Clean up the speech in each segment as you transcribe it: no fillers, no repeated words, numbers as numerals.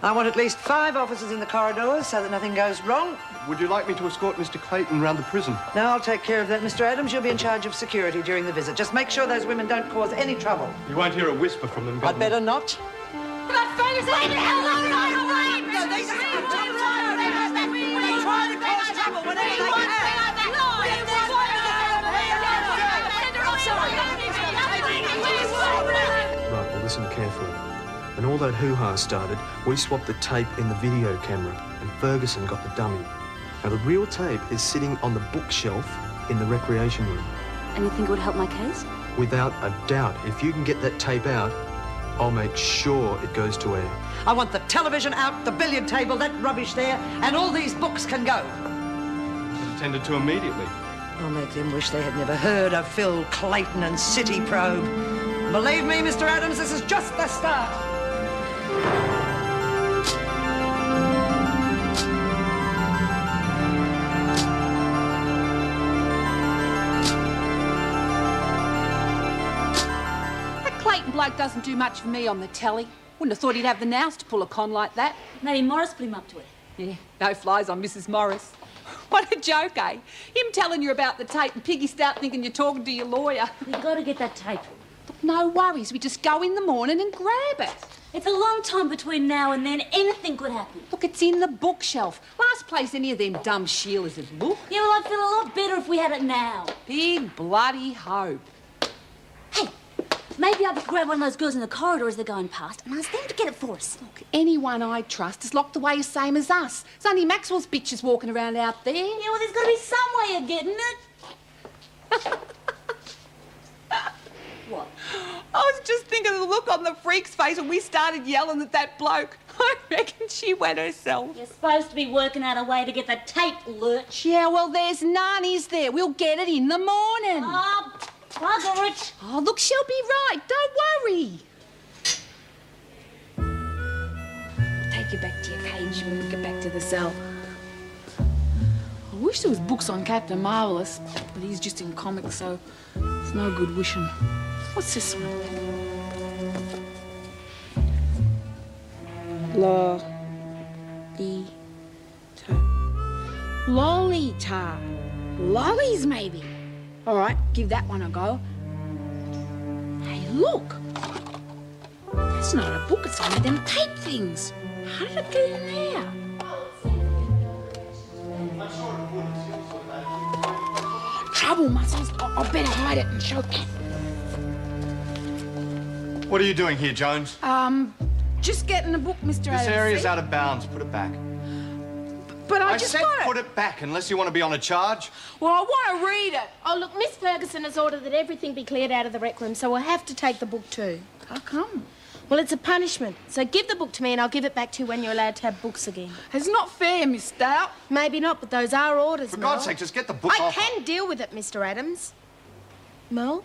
I want at least 5 officers in the corridors so that nothing goes wrong. Would you like me to escort Mr. Clayton round the prison? No, I'll take care of that, Mr. Adams. You'll be in charge of security during the visit. Just make sure those women don't cause any trouble. You won't hear a whisper from them, Governor. I'd better not. But Ferguson, leave the hell alone! No, they try to cause trouble whenever they can. Right, well, listen carefully. When all that hoo-ha started, we swapped the tape in the video camera, and Ferguson got the dummy. Now, the real tape is sitting on the bookshelf in the recreation room. And you think it would help my case? Without a doubt. If you can get that tape out, I'll make sure it goes to air. I want the television out, the billiard table, that rubbish there, and all these books can go. Attended to immediately. I'll make them wish they had never heard of Phil Clayton and City Probe. Believe me, Mr. Adams, this is just the start. That Clayton bloke doesn't do much for me on the telly. Wouldn't have thought he'd have the nous to pull a con like that. Maybe Morris put him up to it. Yeah, no flies on Mrs. Morris. What a joke, eh? Him telling you about the tape and Piggy Stout thinking you're talking to your lawyer. We've got to get that tape. Look, no worries. We just go in the morning and grab it. It's a long time between now and then. Anything could happen. Look, it's in the bookshelf. Last place any of them dumb Sheilas would look. Yeah, well, I'd feel a lot better if we had it now. Big bloody hope. Hey, maybe I could grab one of those girls in the corridor as they're going past and ask them to get it for us. Look, anyone I trust is locked away the same as us. It's only Maxwell's bitches walking around out there. Yeah, well, there's got to be some way of getting it. What? I was just thinking of the look on the freak's face when we started yelling at that bloke. I reckon she went herself. You're supposed to be working out a way to get the tape, Lurch. Yeah, well, there's none, is there? We'll get it in the morning. Oh, bugger it. Oh, look, she'll be right. Don't worry. I'll take you back to your cage when we get back to the cell. I wish there was books on Captain Marvelous, but he's just in comics, so it's no good wishing. What's this one? Lolita. Lollies, maybe. All right, give that one a go. Hey, look. That's not a book, it's one of them tape things. How did it get in there? Trouble, Muscles. I better hide it and show Cat. What are you doing here, Jones? Just getting a book, Mr. Adams. This area's see? out of bounds. Put it back. But I I just said got put it. it back, unless you want to be on a charge. Well, I want to read it. Oh, look, Miss Ferguson has ordered that everything be cleared out of the rec room, so we'll have to take the book too. How come? Well, it's a punishment. So give the book to me and I'll give it back to you when you're allowed to have books again. It's not fair, Miss Stout. Maybe not, but those are orders, For Mel. God's sake, just get the book I off. can deal with it, Mr. Adams. Mel?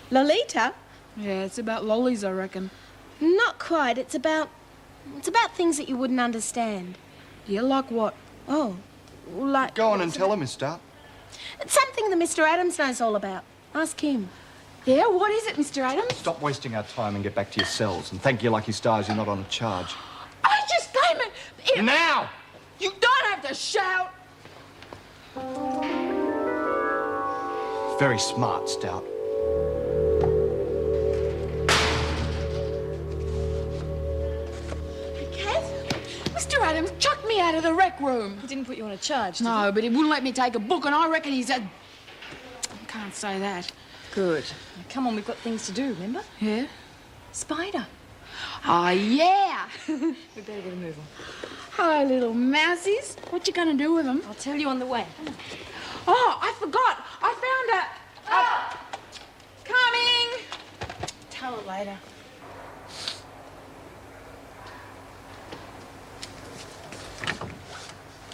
Lolita? Yeah, it's about lollies, I reckon. Not quite. It's about things that you wouldn't understand. Yeah, like what? Oh, like... Go on and tell her, Miss Stout. It's something that Mr. Adams knows all about. Ask him. Yeah, what is it, Mr. Adams? Stop wasting our time and get back to your cells. And thank your lucky stars you're not on a charge. I just came in... Now! You don't have to shout. Very smart, Stout. Mr. Adams chucked me out of the rec room. He didn't put you on a charge, did No, but he wouldn't let me take a book, and I reckon he's a... I can't say that. Good. Come on, we've got things to do, remember? Yeah? Spider. Oh, yeah. We better get a move on. Hi, little mousies. What you gonna do with them? I'll tell you on the way. Oh, I forgot. I found coming. Tell her later.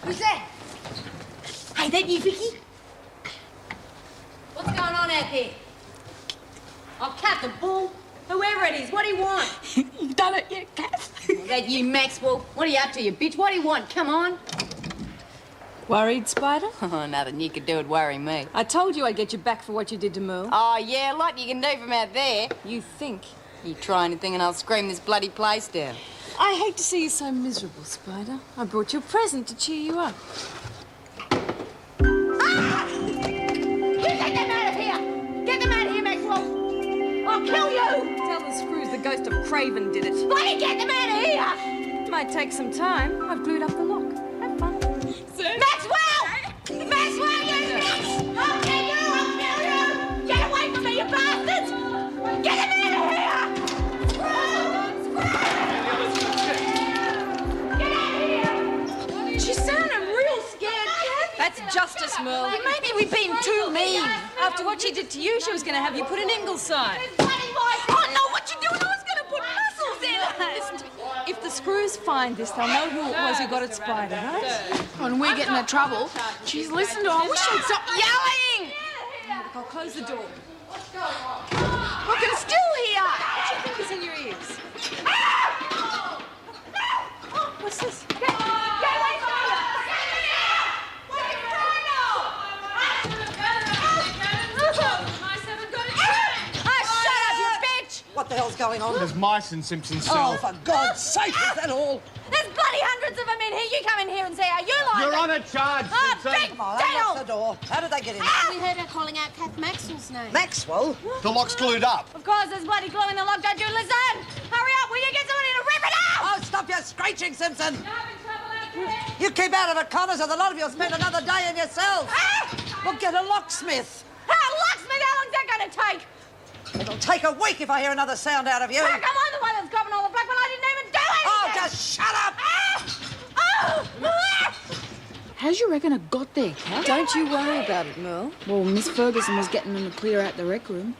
Who's that? Hey, that you, Vicky? What's going on out there? Oh, Captain Bull. Whoever it is, what do you want? You've done it yet, Kath? That you, Maxwell? What are you up to, you bitch? What do you want? Come on. Worried, Spider? Oh, nothing you could do would worry me. I told you I'd get you back for what you did to Merle. Oh, yeah, a lot you can do from out there. You think. You try anything and I'll scream this bloody place down. I hate to see you so miserable, Spider. I brought you a present to cheer you up. Ah! You get them out of here! Get them out of here, Maxwell! I'll kill you! Tell the screws the ghost of Craven did it. Bloody get them out of here! Might take some time. I've glued up the lock. Have fun. Maxwell! Maxwell, you bitch! I'll kill you! I'll kill you! Get away from me, you bastards! Get them out of here! Get out of here! She sounded real scared. That's justice, Merle. Maybe we've been too mean. After what she did to you, she was going to have you put in Ingleside. Oh, no, what you doing? I was going to put muscles in it. If the screws find this, they'll know who it was who got it, Spider, right? When we get into trouble, she's listened to her. I wish she'd stop yelling. Look, I'll close the door. I can still hear. What do you think is in your ears? What's this? Get away from me! What the hell's going on? There's mice in Simpson's Oh, cell. for God's sake, is that all? There's bloody hundreds of them in here. You come in here and say how you like You're it. on a charge, Oh, Simpson. big Come on, unlock the door. How did they get in? We heard her calling out Kath Maxwell's name. Maxwell? The lock's glued up. Of course, there's bloody glue in the lock. Don't you listen? Hurry up. Will you get somebody to rip it out? Oh, stop your screeching, Simpson. You keep out of it, Connors, or the lot of you'll spend another day in your cells. We'll get a locksmith. Locksmith, how long's that going to take? It'll take a week if I hear another sound out of you. Come on, the one that's copping all the black when I didn't even do Oh, anything. just shut up! How's you reckon it got there, Kat? Don't you worry about it, Merle. Well, Miss Ferguson was getting them to clear out the rec room.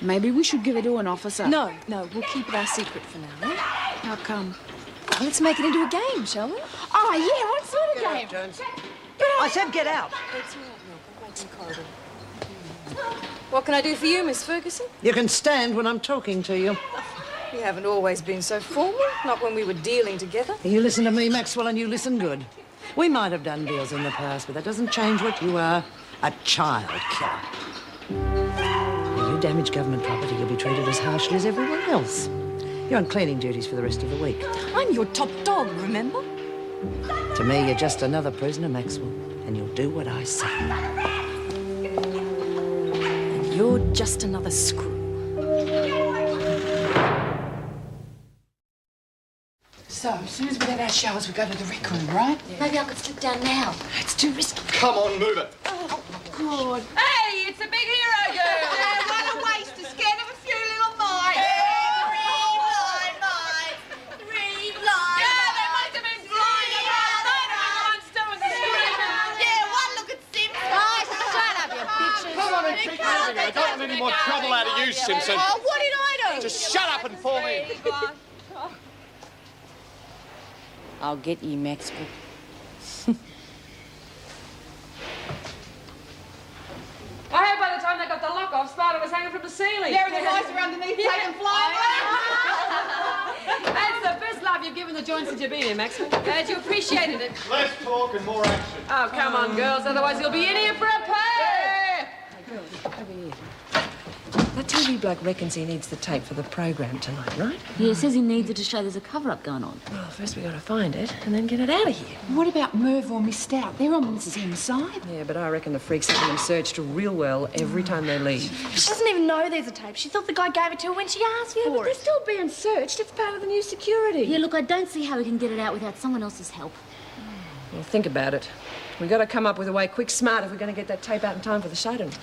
Maybe we should give it to an officer. No, we'll keep it our secret for now, eh? How come? Well, let's make it into a game, shall we? Oh, yeah, what sort of game? Jones. I said get out. It's all right, Milk. I'm waiting corridor. What can I do for you, Miss Ferguson? You can stand when I'm talking to you. You haven't always been so formal, not when we were dealing together. You listen to me, Maxwell, and you listen good. We might have done deals in the past, but that doesn't change what you are, a child killer. If you damage government property, you'll be treated as harshly as everyone else. You're on cleaning duties for the rest of the week. I'm your top dog, remember? To me, you're just another prisoner, Maxwell, and you'll do what I say. And you're just another screw. So, as soon as we get our showers, we go to the rec room, right? Maybe I could slip down now. It's too risky. Come on, move it. God. Hey, it's a big hero girl. What a waste to scared of a few little mice. Three blind. Yeah, they must have been flying around. Yeah, one look at Simpson. Oh, shut up, you bitches. Come on and keep moving. I don't want any more trouble out of you, Simpson. Oh, what did I do? Just shut up and fall in. I'll get you, Maxwell. I hope by the time they got the lock off, Spider was hanging from the ceiling. Yeah, and the mice are underneath taking fly. That's the best love you've given the joint since you've been here, Maxwell. Glad you appreciated it. Less talk and more action. Oh, come on, girls, otherwise you'll be in here for a pay. That TV bloke reckons he needs the tape for the program tonight, right? Yeah, he says he needs it to show there's a cover-up going on. Well, first we got to find it and then get it out of here. What about Merv or Miss Stout? They're on Mrs. M's side. Yeah, but I reckon the freaks have them searched real well every time they leave. She doesn't even know there's a tape. She thought the guy gave it to her when she asked Yeah, but for they're it. still being searched. It's part of the new security. Yeah, look, I don't see how we can get it out without someone else's help. Well, think about it. We've got to come up with a way quick smart if we're going to get that tape out in time for the show tonight.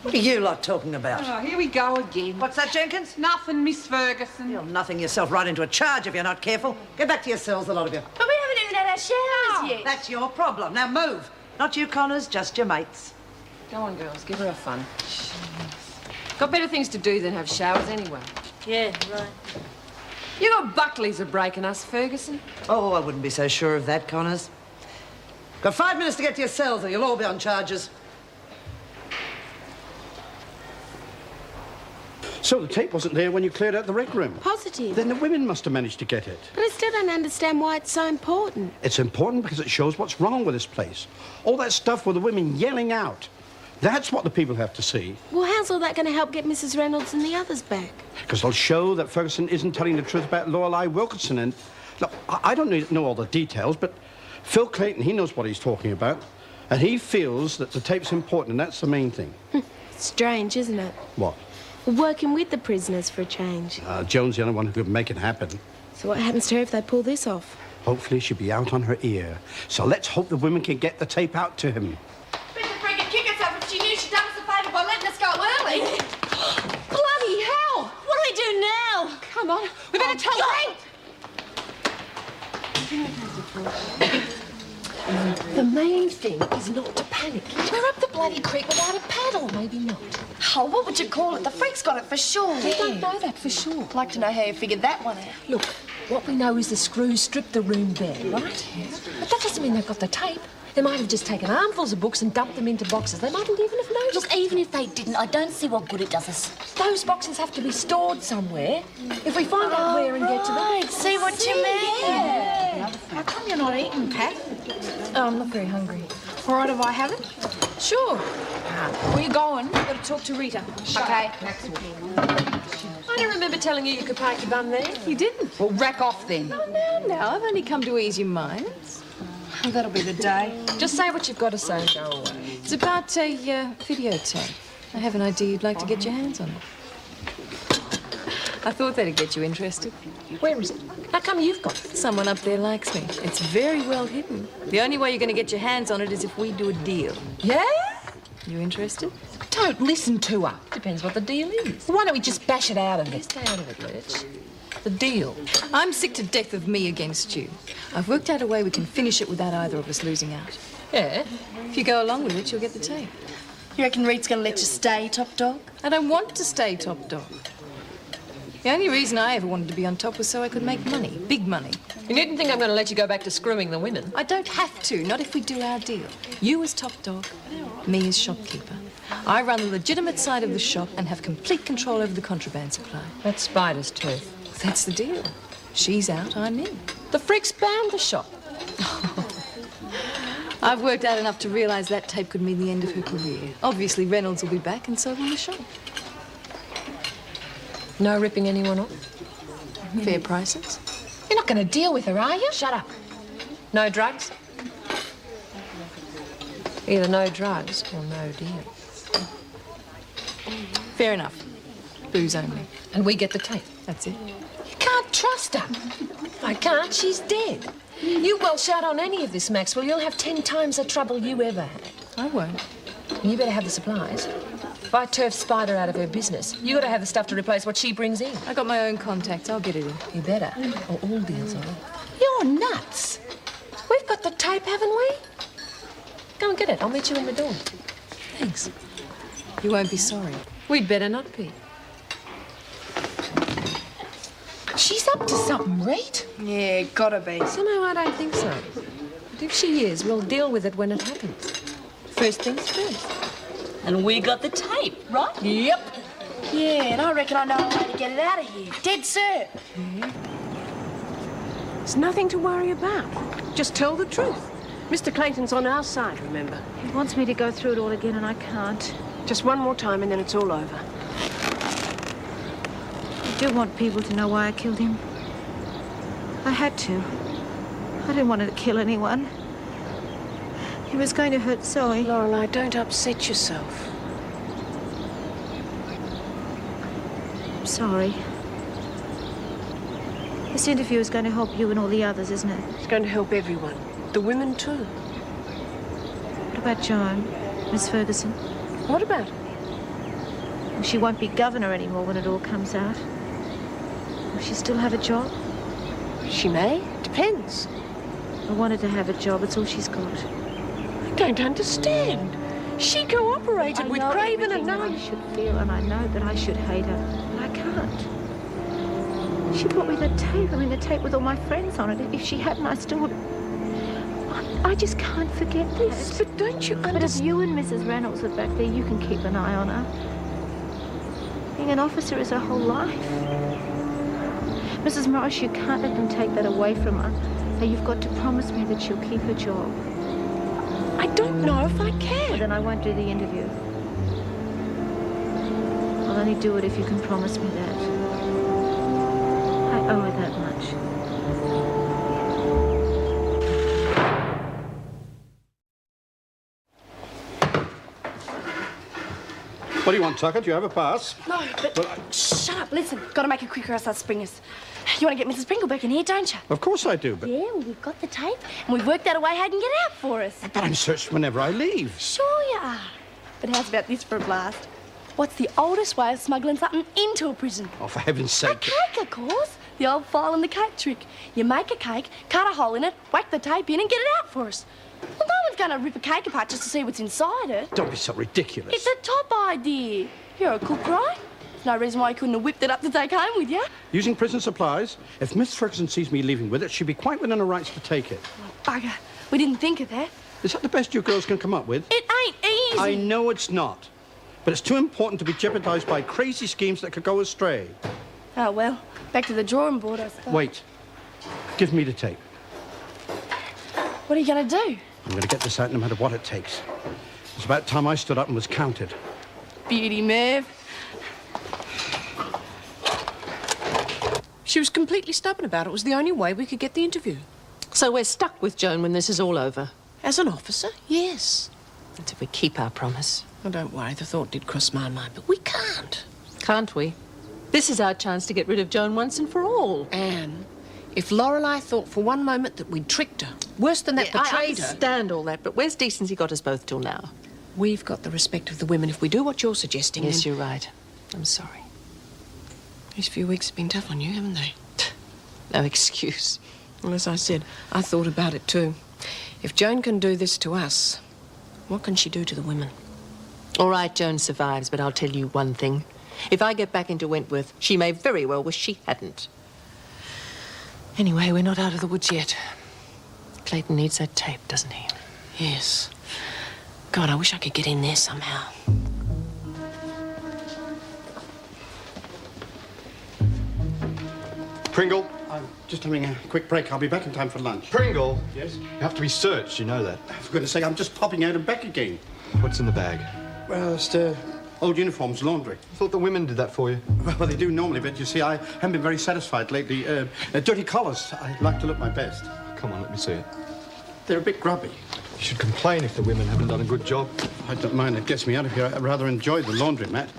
What are you lot talking about? Oh, here we go again. What's that, Jenkins? Nothing, Miss Ferguson. You'll nothing yourself right into a charge if you're not careful. Get back to your cells, the lot of you. But we haven't even had our showers yet. That's your problem. Now move. Not you, Connors, just your mates. Go on, girls, give her a fun. Got better things to do than have showers anyway. Yeah, right. You got Buckleys are breaking us, Ferguson. Oh, I wouldn't be so sure of that, Connors. Got 5 minutes to get to your cells or you'll all be on charges. So the tape wasn't there when you cleared out the rec room? Positive. Then the women must have managed to get it. But I still don't understand why it's so important. It's important because it shows what's wrong with this place. All that stuff with the women yelling out. That's what the people have to see. Well, how's all that going to help get Mrs. Reynolds and the others back? Because they'll show that Ferguson isn't telling the truth about Lorelei Wilkinson. And look, I don't know all the details, but Phil Clayton, he knows what he's talking about. And he feels that the tape's important, and that's the main thing. Strange, isn't it? What? Working with the prisoners for a change. Joan's the only one who could make it happen. So what happens to her if they pull this off? Hopefully she'll be out on her ear. So let's hope the women can get the tape out to him. Mr. Frigga kick herself if she knew she'd done us a favour by letting us go early. Bloody hell! What do we do now? Come on, we better tell her. The main thing is not to panic. We're up the bloody creek without a paddle. Maybe not. Oh, what would you call it? The freak's got it for sure. We don't know that for sure. I'd like to know how you figured that one out. Look, what we know is the screws stripped the room bare, right? Yes. But that doesn't mean they've got the tape. They might have just taken armfuls of books and dumped them into boxes. They mightn't even have noticed. Look, even if they didn't, I don't see what good it does us. Those boxes have to be stored somewhere. If we find out where and get to them... See what you mean? Yeah. How come you're not eating, Pat? Oh, I'm not very hungry. All right, if I have it? Sure. Where you going? Got to talk to Rita. Okay. I don't remember telling you you could park your bum there. You didn't? Well, rack off then. Oh, no, I've only come to ease your minds. Oh, that'll be the day. Just say what you've got to say and go away. It's about a videotape. I have an idea you'd like to get your hands on it. I thought that'd get you interested. Where is it? How come you've got it? Someone up there likes me. It's very well hidden. The only way you're going to get your hands on it is if we do a deal. Yeah? You interested? Don't listen to her. Depends what the deal is. Why don't we just bash it out of it? Stay out of it, Lurch. The deal. I'm sick to death of me against you. I've worked out a way we can finish it without either of us losing out. Yeah? If you go along with it, you'll get the tape. You reckon Reed's going to let you stay, top dog? I don't want to stay top dog. The only reason I ever wanted to be on top was so I could make money, big money. You needn't think I'm going to let you go back to screwing the women. I don't have to, not if we do our deal. You as top dog, me as shopkeeper. I run the legitimate side of the shop and have complete control over the contraband supply. That's Spider's tooth. That's the deal. She's out, I'm in. The freaks banned the shop. I've worked out enough to realise that tape could mean the end of her career. Obviously, Reynolds will be back and so will the shop. No ripping anyone off? Fair prices. You're not going to deal with her, are you? Shut up. No drugs? Either no drugs or no deal. Fair enough. Booze only. And we get the tape. That's it. You can't trust her. I can't. She's dead. You welsh out on any of this, Maxwell, you'll have 10 times the trouble you ever had. I won't. And you better have the supplies. If I turf Spider out of her business, you got to have the stuff to replace what she brings in. I got my own contacts. I'll get it in. You better, or all deals are off. You're nuts. We've got the tape, haven't we? Go and get it. I'll meet you in the door. Thanks. You won't be sorry. We'd better not be. She's up to something, Reed. Yeah, gotta be. Somehow I don't think so. But if she is, we'll deal with it when it happens. First things first. And we got the tape, right? Yep. Yeah, and I reckon I know a way to get it out of here. Dead cert. There's nothing to worry about. Just tell the truth. Mr. Clayton's on our side, remember? He wants me to go through it all again, and I can't. Just one more time, and then it's all over. I do want people to know why I killed him. I had to. I didn't want to kill anyone. He was going to hurt Zoe. Lorelei, don't upset yourself. I'm sorry. This interview is going to help you and all the others, isn't it? It's going to help everyone. The women, too. What about Joan, Miss Ferguson? What about her? Well, she won't be governor anymore when it all comes out. Will she still have a job? She may. Depends. I wanted to have a job. It's all she's got. I don't understand. She cooperated with Craven and now... I should feel, and I know that I should hate her, but I can't. She brought me the tape. I mean, the tape with all my friends on it. If she hadn't, I still would... I just can't forget this. But don't you understand? But if you and Mrs. Reynolds are back there, you can keep an eye on her. Being an officer is her whole life. Mrs. Morris, you can't let them take that away from her. Now, you've got to promise me that she'll keep her job. I don't know if I can. Well, then I won't do the interview. only do it if you can promise me that. I owe her that much. What do you want, Tucker? Do you have a pass? No, but shut up. Listen, got to make it quicker else I'll spring us. You want to get Mrs. Pringle back in here, don't you? Of course I do, but... Yeah, well, we've got the tape, and we've worked out a way how can get out for us. But I'm searched whenever I leave. Sure you are. But how's about this for a blast? What's the oldest way of smuggling something into a prison? Oh, for heaven's sake. A cake, of course. The old file and the cake trick. You make a cake, cut a hole in it, whack the tape in, and get it out for us. Well, no one's going to rip a cake apart just to see what's inside it. Don't be so ridiculous. It's a top idea. You're a cook, right? There's no reason why you couldn't have whipped it up to take home with you. Using prison supplies, if Miss Ferguson sees me leaving with it, she'd be quite within her rights to take it. Oh, bugger. We didn't think of that. Is that the best you girls can come up with? It ain't easy. I know it's not. But it's too important to be jeopardised by crazy schemes that could go astray. Oh, well, back to the drawing board, I suppose. Wait. Give me the tape. What are you going to do? I'm going to get this out no matter what it takes. It's about time I stood up and was counted. Beauty, Merv. She was completely stubborn about it. It was the only way we could get the interview. So we're stuck with Joan when this is all over? As an officer, yes. That's if we keep our promise. Oh, don't worry, the thought did cross my mind, but we can't. Can't we? This is our chance to get rid of Joan once and for all. Anne, if Lorelei thought for one moment that we'd tricked her, worse than that, betrayed I her... understand all that, but where's decency got us both till now? We've got the respect of the women if we do what you're suggesting. Yes, then... you're right. I'm sorry. These few weeks have been tough on you, haven't they? No excuse. Well, as I said, I thought about it too. If Joan can do this to us, what can she do to the women? All right, Joan survives, but I'll tell you one thing. If I get back into Wentworth, she may very well wish she hadn't. Anyway, we're not out of the woods yet. Clayton needs that tape, doesn't he? Yes. God, I wish I could get in there somehow. Pringle? I'm just having a quick break. I'll be back in time for lunch. Pringle? Yes? You have to be searched, you know that. For goodness sake, I'm just popping out and back again. What's in the bag? Well, it's the old uniforms, laundry. I thought the women did that for you. Well, they do normally, but you see, I haven't been very satisfied lately. Dirty collars. I like to look my best. Come on, let me see it. They're a bit grubby. You should complain if the women haven't done a good job. I don't mind. It gets me out of here. I rather enjoy the laundry, Matt.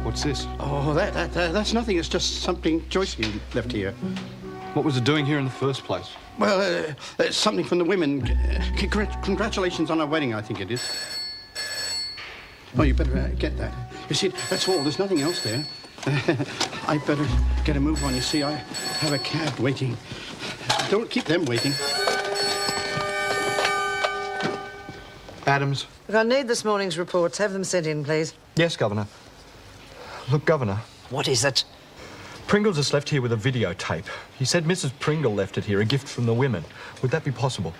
What's this? Oh, that's nothing. It's just something Joyce left here. What was it doing here in the first place? Well, it's something from the women. Congratulations on our wedding, I think it is. Oh, you better get that. You see, that's all. There's nothing else there. I better get a move on. You see, I have a cab waiting. Don't keep them waiting. Adams? Look, I need this morning's reports. Have them sent in, please. Yes, Governor. Look, Governor. What is it? Pringle's just left here with a videotape. He said Mrs. Pringle left it here, a gift from the women. Would that be possible?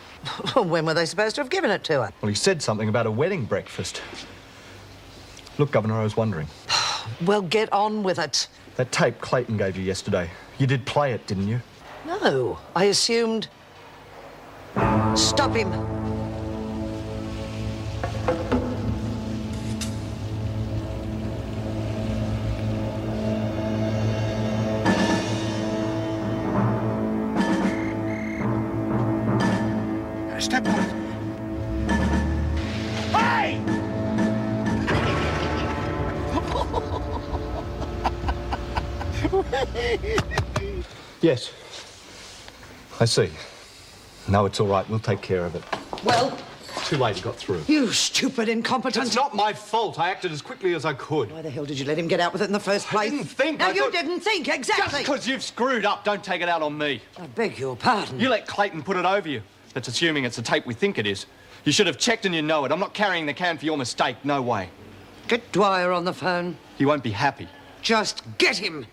When were they supposed to have given it to her? Well, he said something about a wedding breakfast. Look, Governor, I was wondering. Well, get on with it. That tape Clayton gave you yesterday, you did play it, didn't you? No, I assumed... Stop him. Step on it. Hey! Yes. I see. No, it's all right. We'll take care of it. Well? Too late. It got through. You stupid incompetent. It's not my fault. I acted as quickly as I could. Why the hell did you let him get out with it in the first place? I didn't think. No, you didn't think, exactly. Just because you've screwed up, don't take it out on me. I beg your pardon. You let Clayton put it over you. That's assuming it's the tape we think it is. You should have checked and you know it. I'm not carrying the can for your mistake. No way. Get Dwyer on the phone. He won't be happy. Just get him.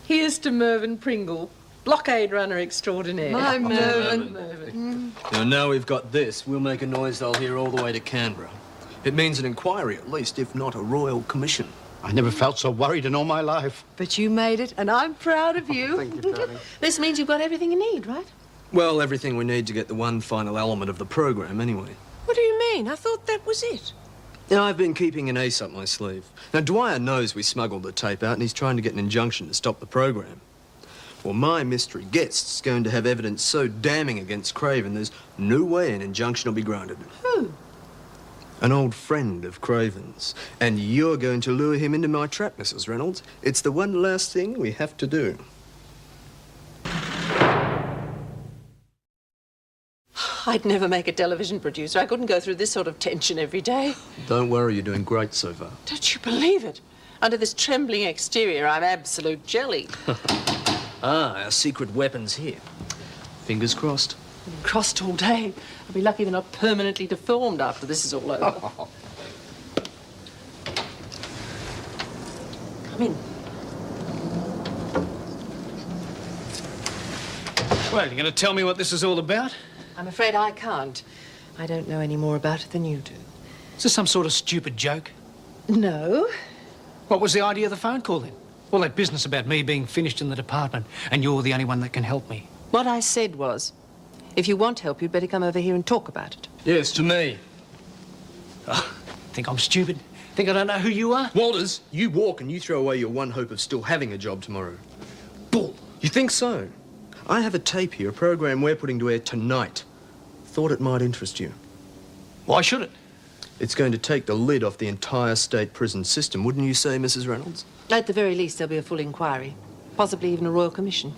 Here's to Mervyn Pringle, blockade runner extraordinaire. My Mervyn. Now we've got this, we'll make a noise they'll hear all the way to Canberra. It means an inquiry, at least, if not a royal commission. I never felt so worried in all my life. But you made it, and I'm proud of you. Thank you, darling. This means you've got everything you need, right? Well, everything we need to get the one final element of the program, anyway. What do you mean? I thought that was it. Now, I've been keeping an ace up my sleeve. Now, Dwyer knows we smuggled the tape out and he's trying to get an injunction to stop the program. Well, my mystery guest's going to have evidence so damning against Craven, there's no way an injunction will be granted. Who? An old friend of Craven's. And you're going to lure him into my trap, Mrs. Reynolds. It's the one last thing we have to do. I'd never make a television producer. I couldn't go through this sort of tension every day. Don't worry, you're doing great so far. Don't you believe it? Under this trembling exterior, I'm absolute jelly. Ah, our secret weapon's here. Fingers crossed. Crossed all day. I'll be lucky they're not permanently deformed after this is all over. Come in. Well, you're going to tell me what this is all about? I'm afraid I can't. I don't know any more about it than you do. Is this some sort of stupid joke? No. What was the idea of the phone call, then? All that business about me being finished in the department and you're the only one that can help me. What I said was, if you want help, you'd better come over here and talk about it. Yes, to me. Oh, think I'm stupid? Think I don't know who you are? Walters, you walk and you throw away your one hope of still having a job tomorrow. Bull. You think so? I have a tape here, a program we're putting to air tonight. Thought it might interest you. Why should it? It's going to take the lid off the entire state prison system, wouldn't you say, Mrs. Reynolds? At the very least, there'll be a full inquiry. Possibly even a royal commission.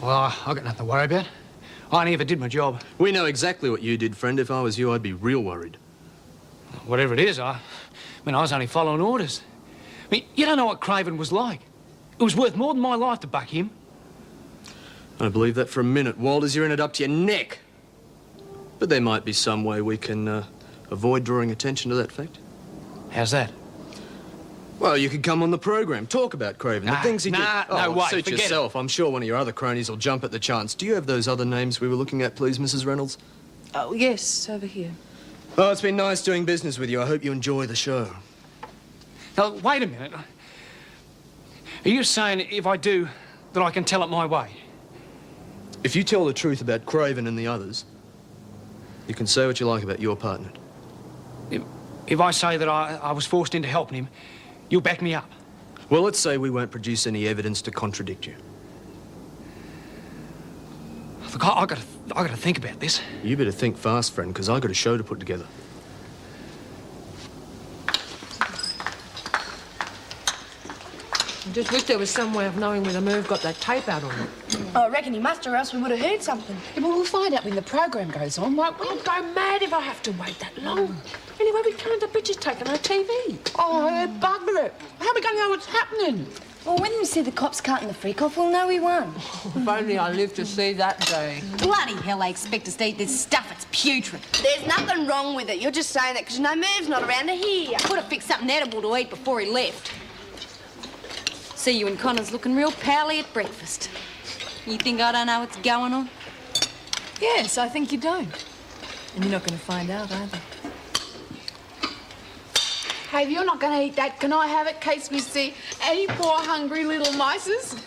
Well, I've got nothing to worry about. I only ever did my job. We know exactly what you did, friend. If I was you, I'd be real worried. Whatever it is, I was only following orders. I mean, you don't know what Craven was like. It was worth more than my life to buck him. I don't believe that for a minute, Walters. You're in it up to your neck. But there might be some way we can avoid drawing attention to that fact. How's that? Well, you could come on the program, talk about Craven, the things he did. No way, suit forget yourself. I'm sure one of your other cronies will jump at the chance. Do you have those other names we were looking at, please, Mrs. Reynolds? Oh, yes, over here. Oh, it's been nice doing business with you. I hope you enjoy the show. Now, wait a minute. Are you saying if I do, that I can tell it my way? If you tell the truth about Craven and the others, you can say what you like about your partner. If I say that I was forced into helping him, you'll back me up? Well, let's say we won't produce any evidence to contradict you. Look, I got to think about this. You better think fast, friend, because I got a show to put together. I just wish there was some way of knowing whether Merv got that tape out or not. I reckon he must, or else we would have heard something. Yeah, well, we'll find out when the program goes on, won't we? I'll go mad if I have to wait that long. Anyway, we can't have pictures taken on TV. Oh, bugger it. How are we going to know what's happening? Well, when we see the cops carting the freak off, we'll know we won. If only I lived to see that day. Bloody hell, they expect us to eat this stuff. It's putrid. There's nothing wrong with it. You're just saying that because you know Merv's not around to hear. Could have fixed something edible to eat before he left. See you and Connor's looking real pally at breakfast. You think I don't know what's going on? Yes, I think you don't. And you're not going to find out either. Hey, if you're not going to eat that, can I have it in case we see any poor hungry little mices?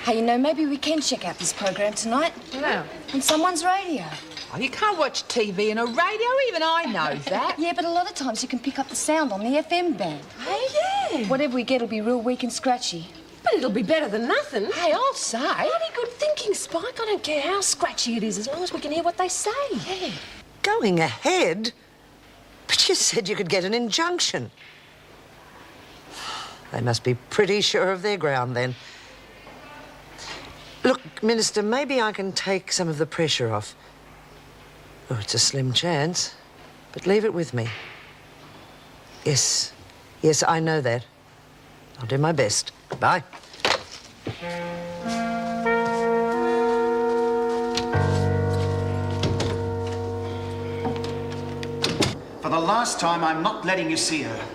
Hey, you know, maybe we can check out this program tonight. Yeah. On someone's radio. Oh, you can't watch TV and a radio, even I know that. Yeah, but a lot of times you can pick up the sound on the FM band. Hey, yeah. Whatever we get will be real weak and scratchy. But it'll be better than nothing. Hey, I'll say. Bloody good thinking, Spike. I don't care how scratchy it is, as long as we can hear what they say. Yeah. Going ahead? But you said you could get an injunction. They must be pretty sure of their ground, then. Look, Minister, maybe I can take some of the pressure off. Oh, it's a slim chance, but leave it with me. Yes, I know that. I'll do my best. Bye. For the last time, I'm not letting you see her.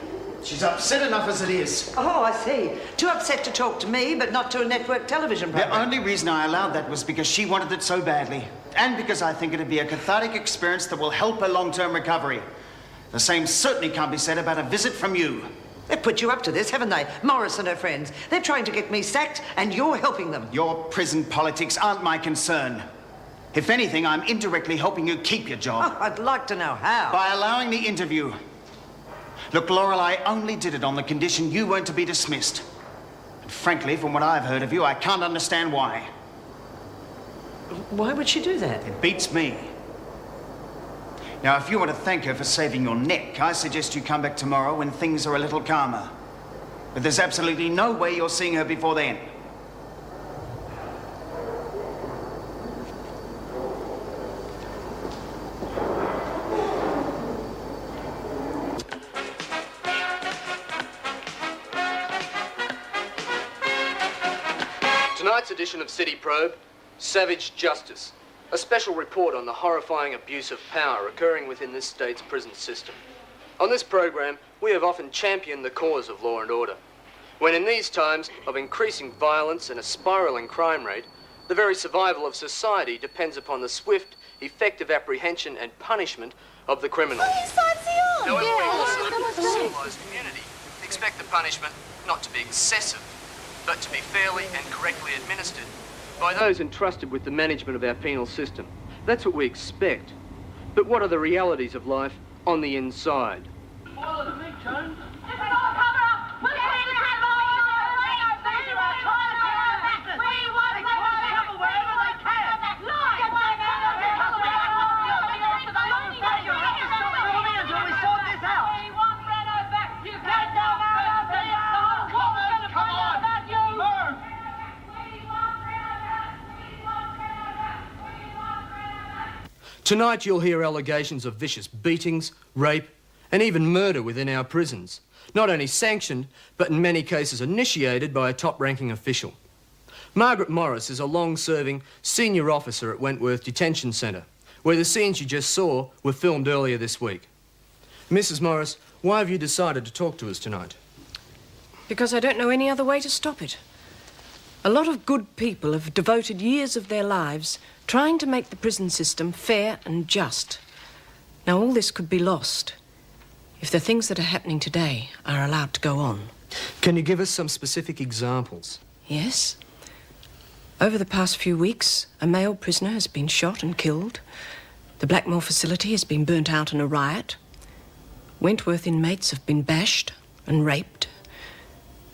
She's upset enough as it is. Oh, I see. Too upset to talk to me, but not to a network television program. The only reason I allowed that was because she wanted it so badly. And because I think it'd be a cathartic experience that will help her long-term recovery. The same certainly can't be said about a visit from you. They've put you up to this, haven't they? Morris and her friends. They're trying to get me sacked, and you're helping them. Your prison politics aren't my concern. If anything, I'm indirectly helping you keep your job. Oh, I'd like to know how. By allowing the interview. Look, Lorelei only did it on the condition you weren't to be dismissed. And frankly, from what I've heard of you, I can't understand why. Why would she do that? It beats me. Now, if you want to thank her for saving your neck, I suggest you come back tomorrow when things are a little calmer. But there's absolutely no way you're seeing her before then. Tonight's edition of City Probe, Savage Justice. A special report on the horrifying abuse of power occurring within this state's prison system. On this program, we have often championed the cause of law and order. When in these times of increasing violence and a spiralling crime rate, the very survival of society depends upon the swift, effective apprehension and punishment of the criminal. However, we also, as a civilised community, expect the punishment not to be excessive, but to be fairly and correctly administered by those entrusted with the management of our penal system. That's what we expect. But what are the realities of life on the inside? Tonight you'll hear allegations of vicious beatings, rape, and even murder within our prisons. Not only sanctioned, but in many cases initiated by a top-ranking official. Margaret Morris is a long-serving senior officer at Wentworth Detention Centre, where the scenes you just saw were filmed earlier this week. Mrs. Morris, why have you decided to talk to us tonight? Because I don't know any other way to stop it. A lot of good people have devoted years of their lives trying to make the prison system fair and just. Now, all this could be lost if the things that are happening today are allowed to go on. Can you give us some specific examples? Yes. Over the past few weeks, a male prisoner has been shot and killed. The Blackmore facility has been burnt out in a riot. Wentworth inmates have been bashed and raped.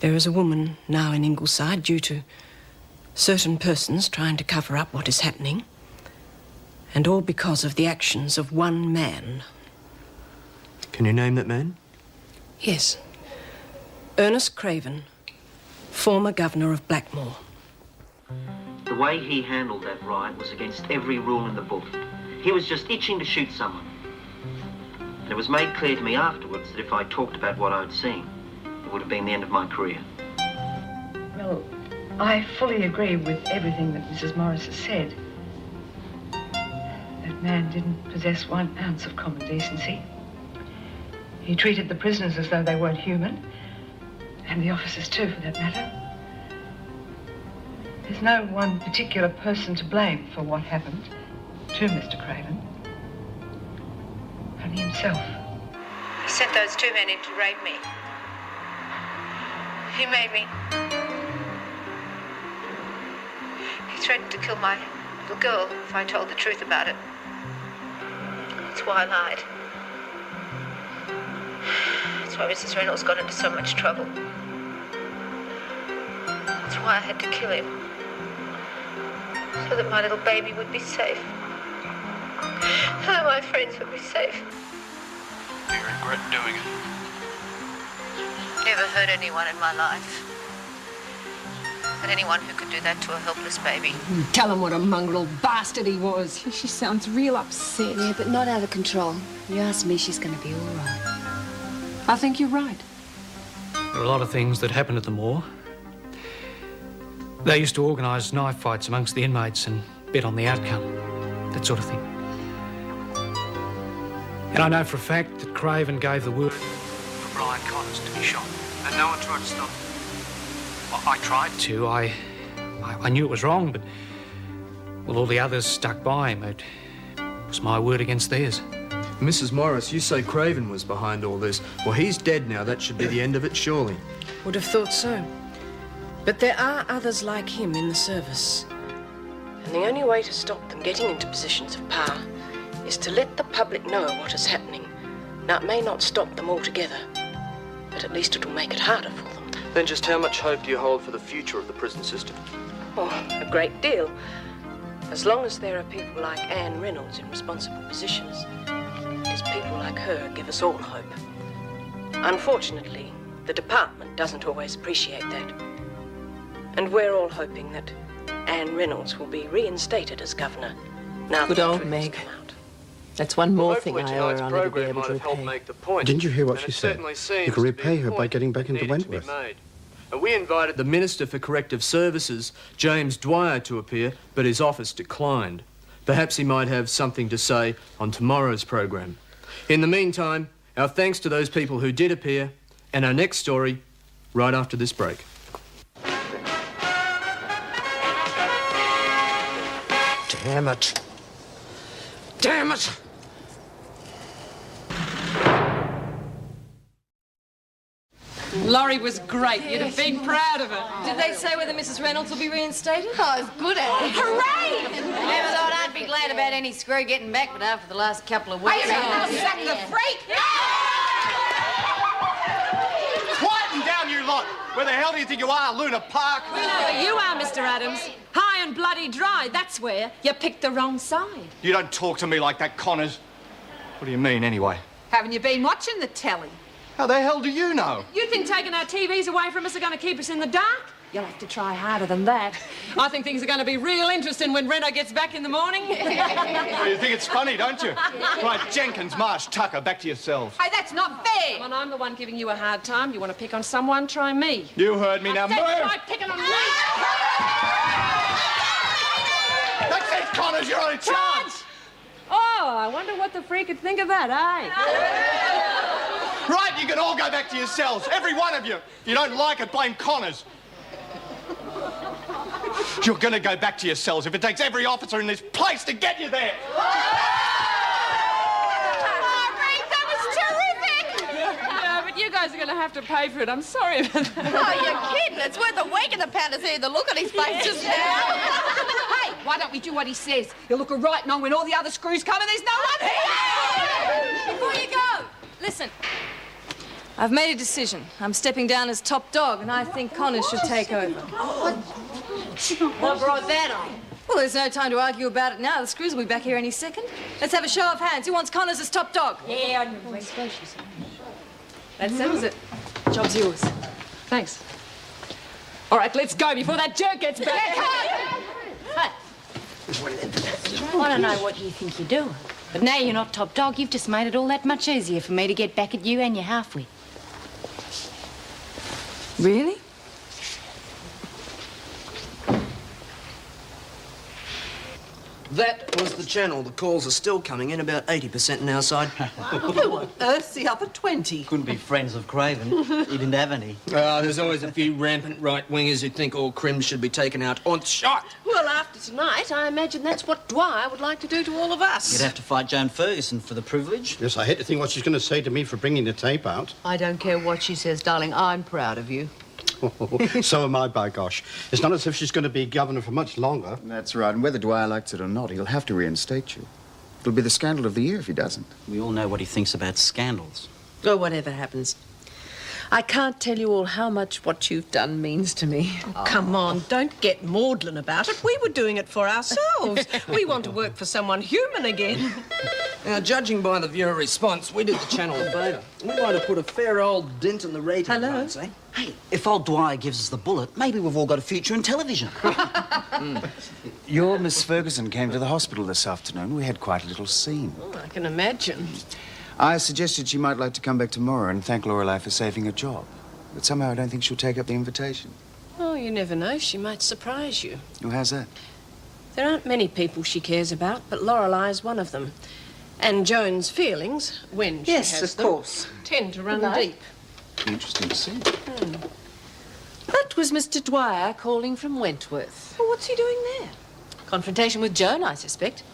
There is a woman now in Ingleside due to certain persons trying to cover up what is happening. And all because of the actions of one man. Can you name that man? Yes. Ernest Craven, former governor of Blackmore. The way he handled that riot was against every rule in the book. He was just itching to shoot someone. And it was made clear to me afterwards that if I talked about what I'd seen, it would have been the end of my career. Well, I fully agree with everything that Mrs. Morris has said. That man didn't possess 1 ounce of common decency. He treated the prisoners as though they weren't human, and the officers too, for that matter. There's no one particular person to blame for what happened to Mr. Craven. Only himself. He sent those 2 men in to rape me. He made me. He threatened to kill my little girl if I told the truth about it. That's why I lied. That's why Mrs. Reynolds got into so much trouble. That's why I had to kill him. So that my little baby would be safe. So that my friends would be safe. Do you regret doing it? Never hurt anyone in my life. But anyone who could do that to a helpless baby. Tell him what a mongrel bastard he was. She sounds real upset. Yeah, but not out of control. You ask me, she's going to be all right. I think you're right. There are a lot of things that happened at the moor. They used to organise knife fights amongst the inmates and bet on the outcome, that sort of thing. And I know for a fact that Craven gave the word for Brian Connors to be shot, and no one tried to stop him. Well, I tried to. I knew it was wrong, but well, all the others stuck by him. It was my word against theirs. Mrs. Morris, you say Craven was behind all this. Well, he's dead now. That should be the end of it, surely. Would have thought so. But there are others like him in the service. And the only way to stop them getting into positions of power is to let the public know what is happening. Now, it may not stop them altogether, but at least it'll make it harder for them. Then just how much hope do you hold for the future of the prison system? Oh, a great deal. As long as there are people like Anne Reynolds in responsible positions, it is people like her give us all hope. Unfortunately, the department doesn't always appreciate that. And we're all hoping that Anne Reynolds will be reinstated as governor. Now Good old Meg. That's one more thing I owe her on to be able to repay. repay. Didn't you hear what she said? You can repay her by getting back into Wentworth. And we invited the Minister for Corrective Services, James Dwyer, to appear, but his office declined. Perhaps he might have something to say on tomorrow's program. In the meantime, our thanks to those people who did appear, and our next story right after this break. Damn it. Damn it! Laurie was great. You'd have been proud of her. Did they say whether Mrs. Reynolds will be reinstated? Oh, it's good at it. Hooray! Never thought I'd be glad about any screw getting back, but after the last couple of weeks... Hey, you reckon I'll sack the freak? Quieten down, you lot! Where the hell do you think you are, Luna Park? We know where you are, Mr. Adams. High and bloody dry, that's where. You picked the wrong side. You don't talk to me like that, Connors. What do you mean, anyway? Haven't you been watching the telly? How the hell do you know? You think taking our TVs away from us are going to keep us in the dark? You'll have to try harder than that. I think things are going to be real interesting when Reno gets back in the morning. Well, you think it's funny, don't you? Right, Jenkins, Marsh, Tucker, back to yourselves. Hey, that's not fair. Come on, I'm the one giving you a hard time. You want to pick on someone, try me. You heard me, now move! Try picking on me! That's it, Connors, you're on a chance! Oh, I wonder what the freak would think of that, eh? Right, you can all go back to your cells, every one of you. If you don't like it, blame Connors. You're gonna go back to your cells if it takes every officer in this place to get you there. Yeah, but you guys are going to have to pay for it. I'm sorry about that. Oh, you're kidding. It's worth a week in the pound to see the look on his face just now. Hey, why don't we do what he says? He'll look a right nong when all the other screws come and there's no one here! Before you go, listen. I've made a decision. I'm stepping down as top dog, and I think Connors should take over. What brought that on? Well, there's no time to argue about it now. The screws will be back here any second. Let's have a show of hands. Who wants Connors as top dog? Yeah, on your way. That settles it. Job's yours. Thanks. All right, let's go before that jerk gets back. I don't know what you think you're doing, but now you're not top dog, you've just made it all that much easier for me to get back at you and your half-wit. Really? That was the channel. The calls are still coming in, about 80% on our side. Who on earth's the other 20? Couldn't be friends of Craven. He didn't have any. There's always a few rampant right-wingers who think all crims should be taken out on shot. Well, after tonight, I imagine that's what Dwyer would like to do to all of us. You'd have to fight Joan Ferguson for the privilege. Yes, I hate to think what she's going to say to me for bringing the tape out. I don't care what she says, darling. I'm proud of you. So am I, by gosh. It's not as if she's going to be governor for much longer. That's right, and whether Dwyer likes it or not, he'll have to reinstate you. It'll be the scandal of the year if he doesn't. We all know what he thinks about scandals. Oh, whatever happens. I can't tell you all how much what you've done means to me. Oh, come on, don't get maudlin about it. We were doing it for ourselves. We want to work for someone human again. Now, judging by the viewer response, we did the channel a favour. We might have put a fair old dent in the rating. Hello? I'd say. Hey, if old Dwyer gives us the bullet, maybe we've all got a future in television. Your Miss Ferguson came to the hospital this afternoon. We had quite a little scene. Oh, I can imagine. I suggested she might like to come back tomorrow and thank Lorelei for saving her job. But somehow I don't think she'll take up the invitation. Oh, you never know. She might surprise you. Oh, how's that? There aren't many people she cares about, but Lorelei's one of them. And Joan's feelings, when she Yes, has of them, course. tend to run Right. deep. Interesting to see. That was Mr. Dwyer calling from Wentworth. Well, what's he doing there? Confrontation with Joan, I suspect.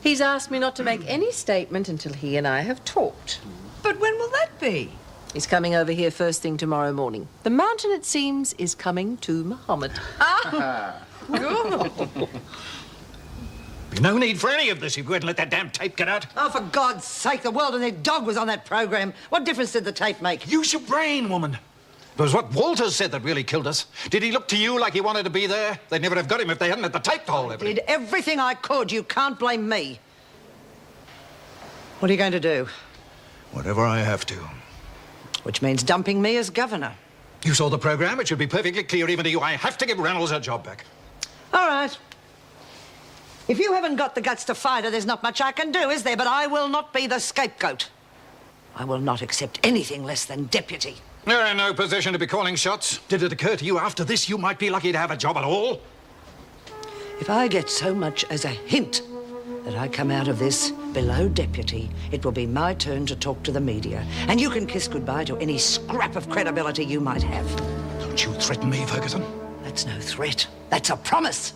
He's asked me not to make any statement until he and I have talked. But when will that be? He's coming over here first thing tomorrow morning. The mountain, it seems, is coming to Muhammad. No need for any of this if you go ahead and let that damn tape get out. Oh, for God's sake, the world and their dog was on that program. What difference did the tape make? Use your brain, woman. It was what Walters said that really killed us. Did he look to you like he wanted to be there? They'd never have got him if they hadn't had the tape to hold everything. Did everything I could. You can't blame me. What are you going to do? Whatever I have to. Which means dumping me as governor. You saw the program. It should be perfectly clear even to you. I have to give Reynolds her job back. All right. If you haven't got the guts to fight her, there's not much I can do, is there? But I will not be the scapegoat. I will not accept anything less than deputy. You're in no position to be calling shots. Did it occur to you after this you might be lucky to have a job at all? If I get so much as a hint that I come out of this below deputy, it will be my turn to talk to the media. And you can kiss goodbye to any scrap of credibility you might have. Don't you threaten me, Ferguson. That's no threat. That's a promise.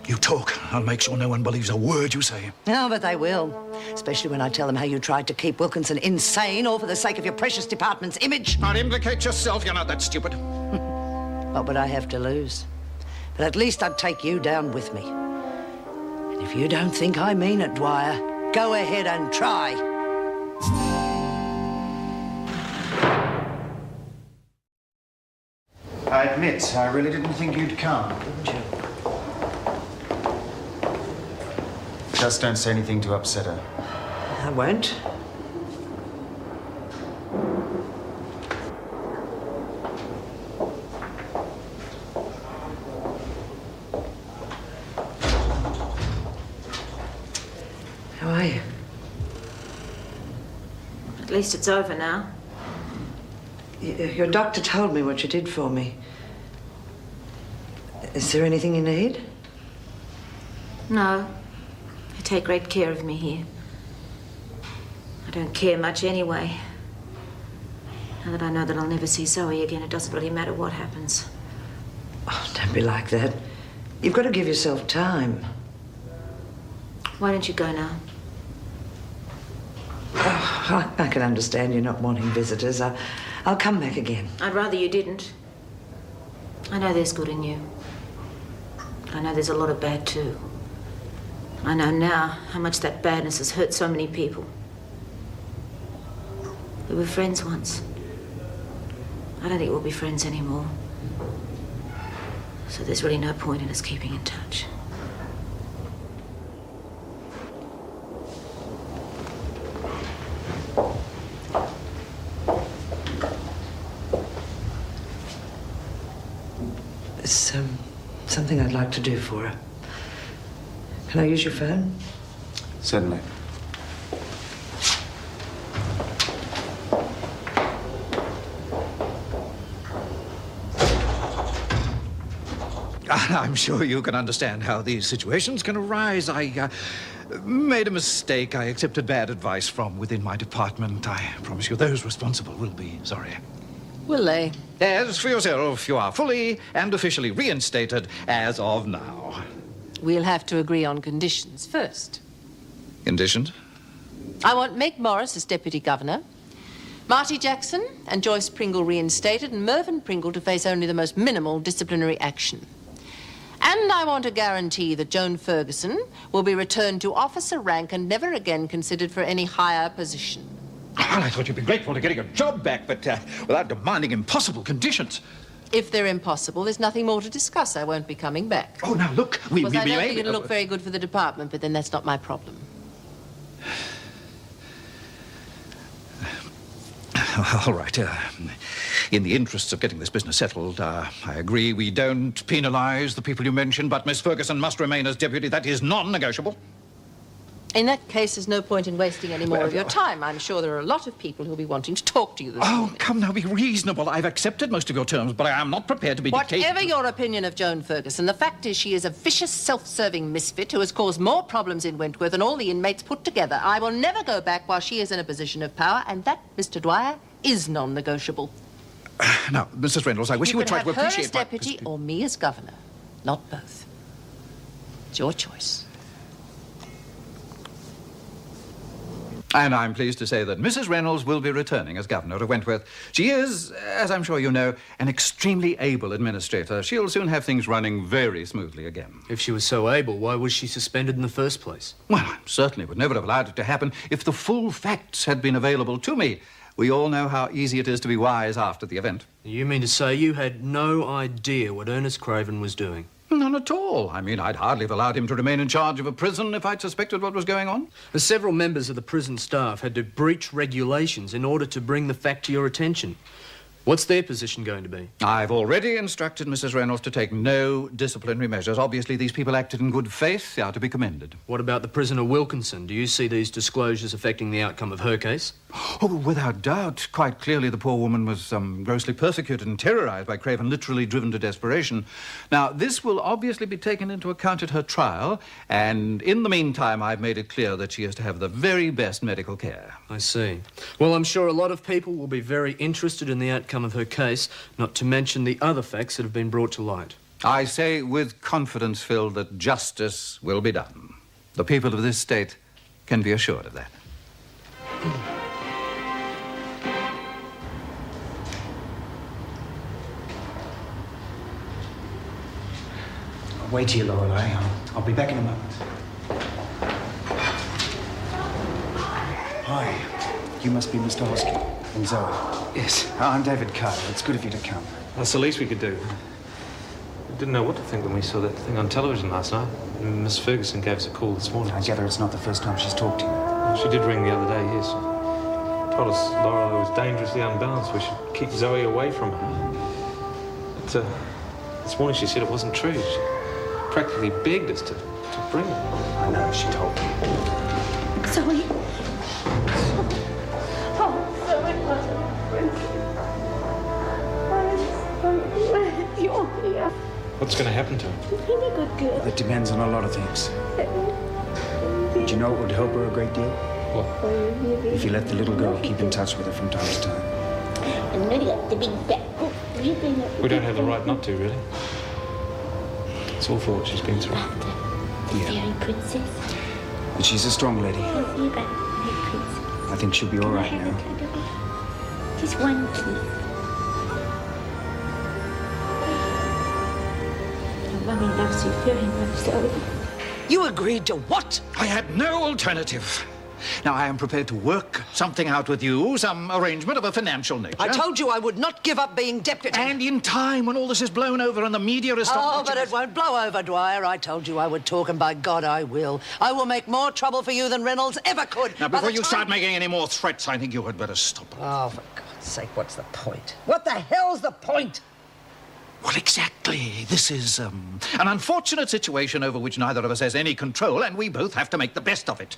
You talk. I'll make sure no one believes a word you say. No, but they will. Especially when I tell them how you tried to keep Wilkinson insane, all for the sake of your precious department's image. Not implicate yourself. You're not that stupid. What would I have to lose? But at least I'd take you down with me. And if you don't think I mean it, Dwyer, go ahead and try. I admit, I really didn't think you'd come. Didn't you? Just don't say anything to upset her. I won't. How are you? At least it's over now. Your doctor told me what you did for me. Is there anything you need? No. You take great care of me here. I don't care much anyway. Now that I know that I'll never see Zoe again, it doesn't really matter what happens. Oh, don't be like that. You've got to give yourself time. Why don't you go now? Oh, I can understand you not wanting visitors. I'll come back again. I'd rather you didn't. I know there's good in you. But I know there's a lot of bad too. I know now how much that badness has hurt so many people. We were friends once. I don't think we'll be friends anymore. So there's really no point in us keeping in touch. There's something I'd like to do for her. Can I use your phone? Certainly. I'm sure you can understand how these situations can arise. I made a mistake. I accepted bad advice from within my department. I promise you those responsible will be sorry. Will they? As for yourself, you are fully and officially reinstated as of now. We'll have to agree on conditions first. Conditions? I want Meg Morris as Deputy Governor, Marty Jackson and Joyce Pringle reinstated, and Mervyn Pringle to face only the most minimal disciplinary action. And I want a guarantee that Joan Ferguson will be returned to officer rank and never again considered for any higher position. Well, I thought you'd be grateful to getting your job back, but without demanding impossible conditions. If they're impossible, there's nothing more to discuss. I won't be coming back. Oh, now look, I don't think it'll look very good for the department, but then that's not my problem. All right. In the interests of getting this business settled, I agree we don't penalise the people you mentioned, but Miss Ferguson must remain as deputy. That is non-negotiable. In that case, there's no point in wasting any more of your time. I'm sure there are a lot of people who'll be wanting to talk to you this morning. Come now, be reasonable. I've accepted most of your terms, but I am not prepared to be dictated. Whatever your opinion of Joan Ferguson, the fact is she is a vicious, self-serving misfit who has caused more problems in Wentworth than all the inmates put together. I will never go back while she is in a position of power, and that, Mr. Dwyer, is non-negotiable. Now, Mrs. Reynolds, I wish you would try to appreciate her as deputy or me as governor, not both. It's your choice. And I'm pleased to say that Mrs. Reynolds will be returning as governor of Wentworth. She is, as I'm sure you know, an extremely able administrator. She'll soon have things running very smoothly again. If she was so able, why was she suspended in the first place? Well, I certainly would never have allowed it to happen if the full facts had been available to me. We all know how easy it is to be wise after the event. You mean to say you had no idea what Ernest Craven was doing? None at all. I mean, I'd hardly have allowed him to remain in charge of a prison if I'd suspected what was going on. Several members of the prison staff had to breach regulations in order to bring the fact to your attention. What's their position going to be? I've already instructed Mrs. Reynolds to take no disciplinary measures. Obviously, these people acted in good faith. They are to be commended. What about the prisoner Wilkinson? Do you see these disclosures affecting the outcome of her case? Oh, without doubt. Quite clearly, the poor woman was grossly persecuted and terrorized by Craven, literally driven to desperation. Now, this will obviously be taken into account at her trial, and in the meantime, I've made it clear that she is to have the very best medical care. I see. Well, I'm sure a lot of people will be very interested in the outcome of her case, not to mention the other facts that have been brought to light. I say with confidence, Phil, that justice will be done. The people of this state can be assured of that. Wait here, Lorelei. I'll be back in a moment. Hi. You must be Mr. Hoskin and Zoe. Yes. I'm David Carter. It's good of you to come. That's the least we could do. We didn't know what to think when we saw that thing on television last night. Miss Ferguson gave us a call this morning. I gather it's not the first time she's talked to you. She did ring the other day, yes. Told us Lorelei was dangerously unbalanced. We should keep Zoe away from her. But this morning she said it wasn't true. She practically begged us to bring her. I know, she told me. Zoe. Oh, Zoe, you're here. What's going to happen to her? You've been a good girl. It depends on a lot of things. Do you know what would help her a great deal? What? If you let the little girl keep in touch with her from time to time. And then you got the big fat hook. We don't have the right not to, really. It's all for what she's been through. Yeah. Fairy princess. But she's a strong lady. You got fairy princess. I think she'll be all right now. Just one kiss. Mummy loves you very much, Zoe. You agreed to what? I had no alternative. Now, I am prepared to work something out with you, some arrangement of a financial nature. I told you I would not give up being deputy. And in time, when all this is blown over and the media is... Oh, but it won't blow over, Dwyer. I told you I would talk, and by God, I will. I will make more trouble for you than Reynolds ever could. Now, before you start making any more threats, I think you had better stop. Oh, for God's sake, what's the point? What the hell's the point? Well, exactly. This is, an unfortunate situation over which neither of us has any control, and we both have to make the best of it.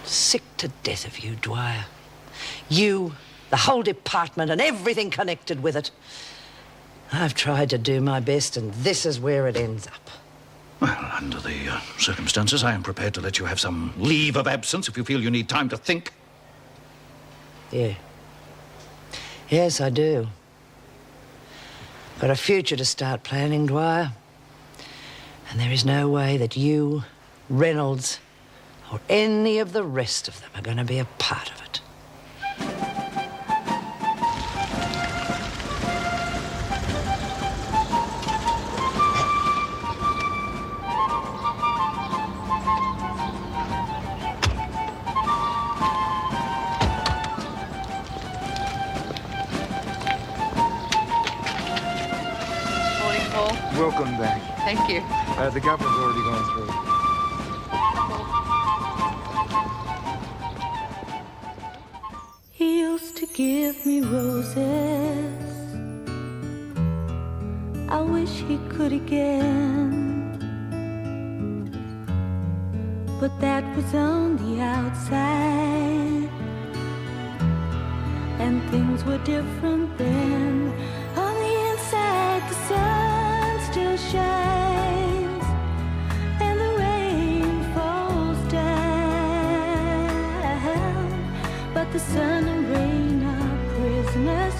Sick to death of you, Dwyer. You, the whole department, and everything connected with it. I've tried to do my best, and this is where it ends up. Well, under the circumstances, I am prepared to let you have some leave of absence if you feel you need time to think. Yeah. Yes, I do. Got a future to start planning, Dwyer. And there is no way that you, Reynolds, or any of the rest of them are going to be a part of it. Morning, Paul. Welcome back. Thank you. The governor's already gone through. He used to give me roses. I wish he could again. But that was on the outside, and things were different then. On the inside, the sun still shines, and the rain falls down. But the sun and rain are prisoners